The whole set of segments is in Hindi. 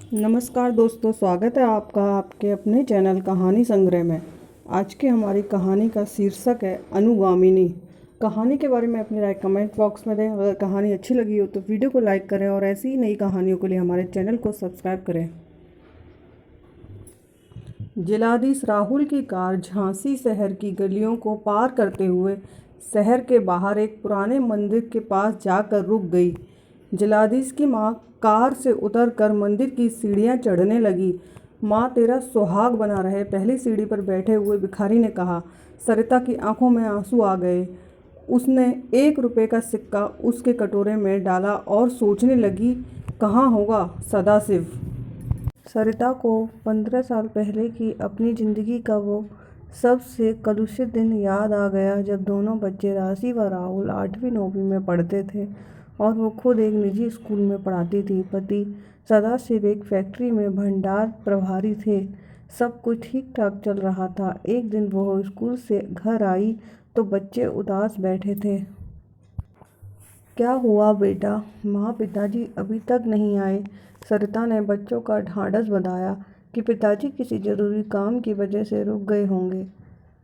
नमस्कार दोस्तों, स्वागत है आपका आपके अपने चैनल कहानी संग्रह में। आज की हमारी कहानी का शीर्षक है अनुगामिनी। कहानी के बारे में अपनी राय कमेंट बॉक्स में दें। अगर कहानी अच्छी लगी हो तो वीडियो को लाइक करें और ऐसी ही नई कहानियों के लिए हमारे चैनल को सब्सक्राइब करें। जिलाधीश राहुल की कार झांसी शहर की गलियों को पार करते हुए शहर के बाहर एक पुराने मंदिर के पास जाकर रुक गई। जिलाधीश की माँ कार से उतरकर मंदिर की सीढ़ियाँ चढ़ने लगी। माँ तेरा सुहाग बना रहे, पहली सीढ़ी पर बैठे हुए भिखारी ने कहा। सरिता की आंखों में आंसू आ गए। उसने 1 रुपये का सिक्का उसके कटोरे में डाला और सोचने लगी, कहाँ होगा सदाशिव। सरिता को 15 साल पहले की अपनी ज़िंदगी का वो सबसे कलुषित दिन याद आ गया जब दोनों बच्चे राशि व राहुल 8वीं-9वीं में पढ़ते थे और वो खुद एक निजी स्कूल में पढ़ाती थी। पति सदाशिव एक फैक्ट्री में भंडार प्रभारी थे। सब कुछ ठीक ठाक चल रहा था। एक दिन वो स्कूल से घर आई तो बच्चे उदास बैठे थे। क्या हुआ बेटा? माँ, पिताजी अभी तक नहीं आए। सरिता ने बच्चों का ढांढस बंधाया कि पिताजी किसी जरूरी काम की वजह से रुक गए होंगे।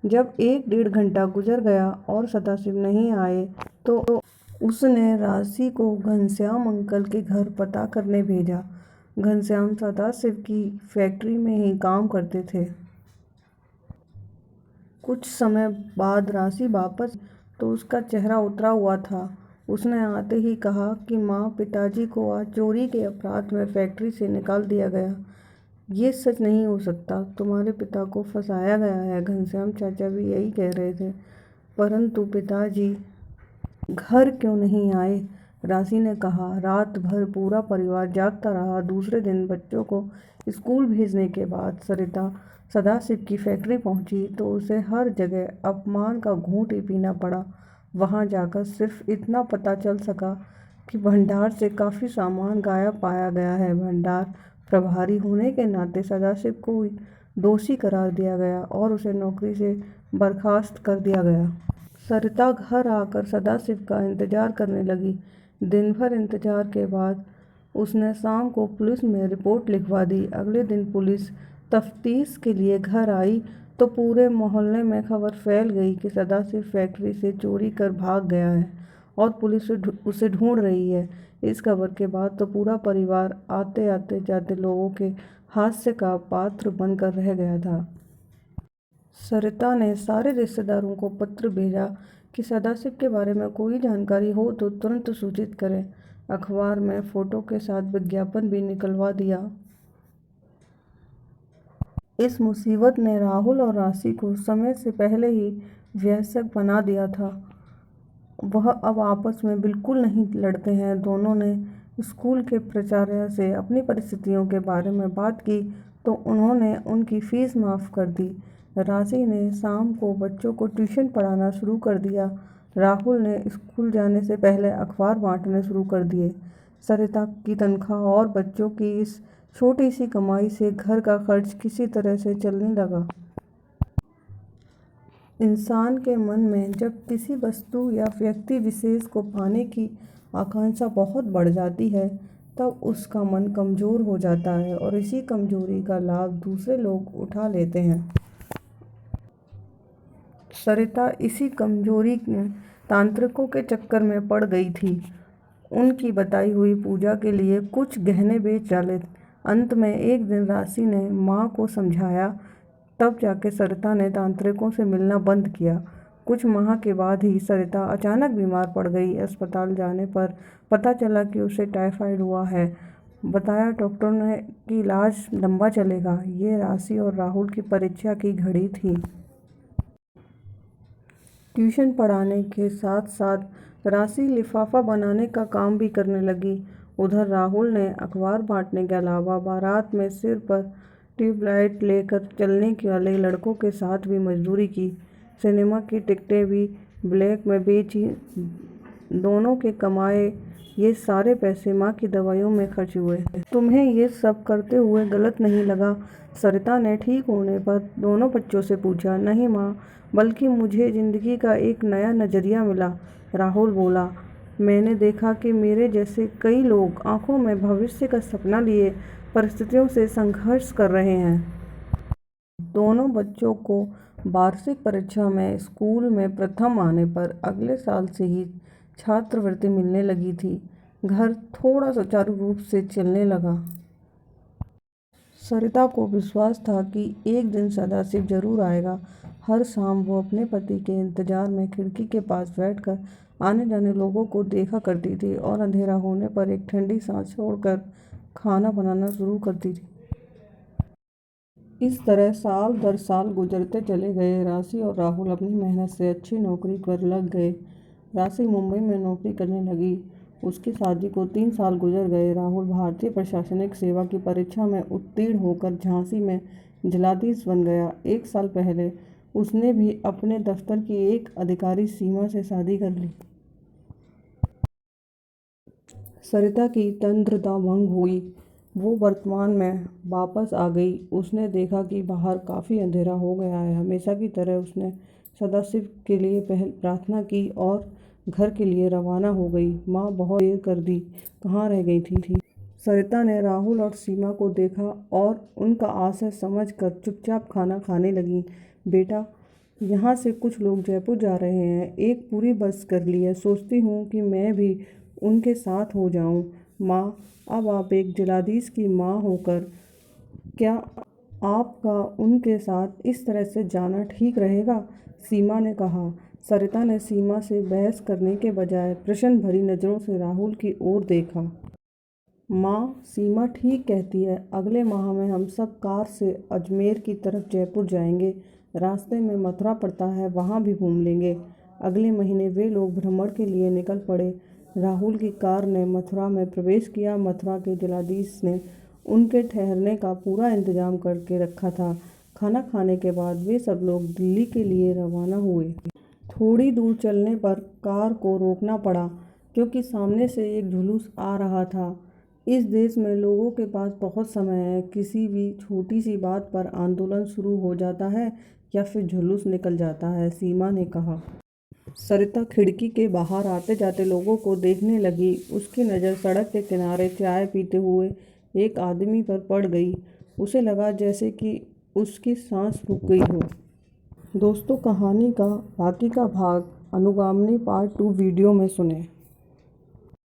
जब 1-1.5 घंटा गुजर गया और सदाशिव नहीं आए तो उसने राशि को घनश्याम अंकल के घर पता करने भेजा। घनश्याम सदाशिव की फैक्ट्री में ही काम करते थे। कुछ समय बाद राशि वापस तो उसका चेहरा उतरा हुआ था। उसने आते ही कहा कि माँ, पिताजी को आज चोरी के अपराध में फैक्ट्री से निकाल दिया गया। ये सच नहीं हो सकता, तुम्हारे पिता को फंसाया गया है। घनश्याम चाचा भी यही कह रहे थे। परंतु पिताजी घर क्यों नहीं आए? राशि ने कहा। रात भर पूरा परिवार जागता रहा। दूसरे दिन बच्चों को स्कूल भेजने के बाद सरिता सदाशिव की फैक्ट्री पहुंची तो उसे हर जगह अपमान का घूंट ही पीना पड़ा। वहां जाकर सिर्फ इतना पता चल सका कि भंडार से काफ़ी सामान गायब पाया गया है। भंडार प्रभारी होने के नाते सदाशिव को दोषी करार दिया गया और उसे नौकरी से बर्खास्त कर दिया गया। सरिता घर आकर सदाशिव का इंतज़ार करने लगी। दिन भर इंतज़ार के बाद उसने शाम को पुलिस में रिपोर्ट लिखवा दी। अगले दिन पुलिस तफ्तीश के लिए घर आई तो पूरे मोहल्ले में खबर फैल गई कि सदाशिव फैक्ट्री से चोरी कर भाग गया है और पुलिस उसे ढूंढ रही है। इस खबर के बाद तो पूरा परिवार आते आते जाते लोगों के हास्य का पात्र बनकर रह गया था। सरिता ने सारे रिश्तेदारों को पत्र भेजा कि सदाशिव के बारे में कोई जानकारी हो तो तुरंत सूचित करें। अखबार में फोटो के साथ विज्ञापन भी निकलवा दिया। इस मुसीबत ने राहुल और राशि को समय से पहले ही वयस्क बना दिया था। वह अब आपस में बिल्कुल नहीं लड़ते हैं। दोनों ने स्कूल के प्राचार्य से अपनी परिस्थितियों के बारे में बात की तो उन्होंने उनकी फीस माफ़ कर दी। राशि ने शाम को बच्चों को ट्यूशन पढ़ाना शुरू कर दिया। राहुल ने स्कूल जाने से पहले अखबार बांटने शुरू कर दिए। सरिता की तनख्वाह और बच्चों की इस छोटी सी कमाई से घर का खर्च किसी तरह से चलने लगा। इंसान के मन में जब किसी वस्तु या व्यक्ति विशेष को पाने की आकांक्षा बहुत बढ़ जाती है तब उसका मन कमज़ोर हो जाता है और इसी कमज़ोरी का लाभ दूसरे लोग उठा लेते हैं। सरिता इसी कमज़ोरी में तांत्रिकों के चक्कर में पड़ गई थी। उनकी बताई हुई पूजा के लिए कुछ गहने बेच डाले। अंत में एक दिन राशि ने माँ को समझाया, तब जाके सरिता ने तांत्रिकों से मिलना बंद किया। कुछ माह के बाद ही सरिता अचानक बीमार पड़ गई। अस्पताल जाने पर पता चला कि उसे टाइफाइड हुआ है। बताया डॉक्टर ने कि इलाज लंबा चलेगा। ये राशि और राहुल की परीक्षा की घड़ी थी। ट्यूशन पढ़ाने के साथ साथ राशि लिफाफा बनाने का काम भी करने लगी। उधर राहुल ने अखबार बांटने के अलावा बारात में सिर पर ट्यूबलाइट लेकर चलने वाले लड़कों के साथ भी मजदूरी की। सिनेमा की टिकटें भी ब्लैक में बेची। दोनों के कमाए ये सारे पैसे माँ की दवाइयों में खर्च हुए। तुम्हें ये सब करते हुए गलत नहीं लगा? सरिता ने ठीक होने पर दोनों बच्चों से पूछा। नहीं माँ, बल्कि मुझे ज़िंदगी का एक नया नज़रिया मिला। राहुल बोला। मैंने देखा कि मेरे जैसे कई लोग आंखों में भविष्य का सपना लिए परिस्थितियों से संघर्ष कर रहे हैं। दोनों बच्चों को वार्षिक परीक्षा में स्कूल में प्रथम आने पर अगले साल से ही छात्रवृत्ति मिलने लगी थी। घर थोड़ा सुचारू रूप से चलने लगा। सरिता को विश्वास था कि एक दिन सदाशिव जरूर आएगा। हर शाम वो अपने पति के इंतजार में खिड़की के पास बैठकर आने जाने लोगों को देखा करती थी और अंधेरा होने पर एक ठंडी सांस छोड़कर खाना बनाना शुरू करती थी। इस तरह साल दर साल गुजरते चले गए। राशि और राहुल अपनी मेहनत से अच्छी नौकरी पर लग गए। राशि मुंबई में नौकरी करने लगी। उसकी शादी को 3 साल गुजर गए। राहुल भारतीय प्रशासनिक सेवा की परीक्षा में उत्तीर्ण होकर झांसी में जिलाधीश बन गया। 1 साल पहले उसने भी अपने दफ्तर की एक अधिकारी सीमा से शादी कर ली। सरिता की तंद्रता भंग हुई। वो वर्तमान में वापस आ गई। उसने देखा कि बाहर काफ़ी अंधेरा हो गया है। हमेशा की तरह उसने सदाशिव के लिए प्रार्थना की और घर के लिए रवाना हो गई। माँ बहुत देर कर दी, कहाँ रह गई थी। सरिता ने राहुल और सीमा को देखा और उनका आशय समझकर चुपचाप खाना खाने लगी। बेटा, यहाँ से कुछ लोग जयपुर जा रहे हैं। एक पूरी बस कर ली है। सोचती हूँ कि मैं भी उनके साथ हो जाऊँ। माँ, अब आप एक जिलाधीश की माँ होकर क्या आपका उनके साथ इस तरह से जाना ठीक रहेगा? सीमा ने कहा। सरिता ने सीमा से बहस करने के बजाय प्रश्न भरी नज़रों से राहुल की ओर देखा। माँ, सीमा ठीक कहती है। अगले माह में हम सब कार से अजमेर की तरफ जयपुर जाएंगे। रास्ते में मथुरा पड़ता है, वहाँ भी घूम लेंगे। अगले महीने वे लोग भ्रमण के लिए निकल पड़े। राहुल की कार ने मथुरा में प्रवेश किया। मथुरा के जिलाधीश ने उनके ठहरने का पूरा इंतजाम करके रखा था। खाना खाने के बाद वे सब लोग दिल्ली के लिए रवाना हुए। थोड़ी दूर चलने पर कार को रोकना पड़ा क्योंकि सामने से एक जुलूस आ रहा था। इस देश में लोगों के पास बहुत समय है। किसी भी छोटी सी बात पर आंदोलन शुरू हो जाता है या फिर जुलूस निकल जाता है, सीमा ने कहा। सरिता खिड़की के बाहर आते जाते लोगों को देखने लगी। उसकी नज़र सड़क के किनारे चाय पीते हुए एक आदमी पर पड़ गई। उसे लगा जैसे कि उसकी सांस रुक गई हो। दोस्तों, कहानी का बाकी का भाग अनुगामिनी पार्ट 2 वीडियो में सुने।